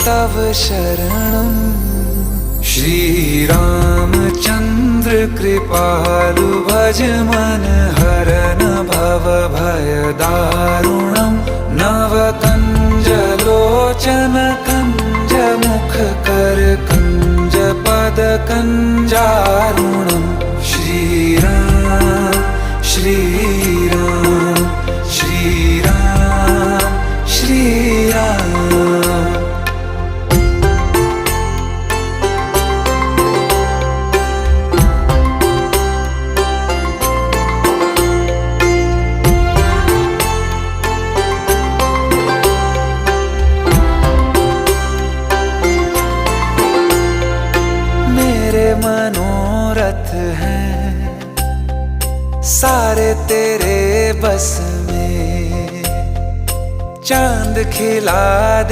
तव शरणं। श्रीरामचन्द्र कृपालु भज मन हरन भव भय दारुणं। नव कंज लोचन कंज मुख कर कंज पद कंजारुणं। श्रीराम श्रीराम श्रीराम श्रीराम। मेरे मनोरथ हैं सारे तेरे बस में। चांद खिला दे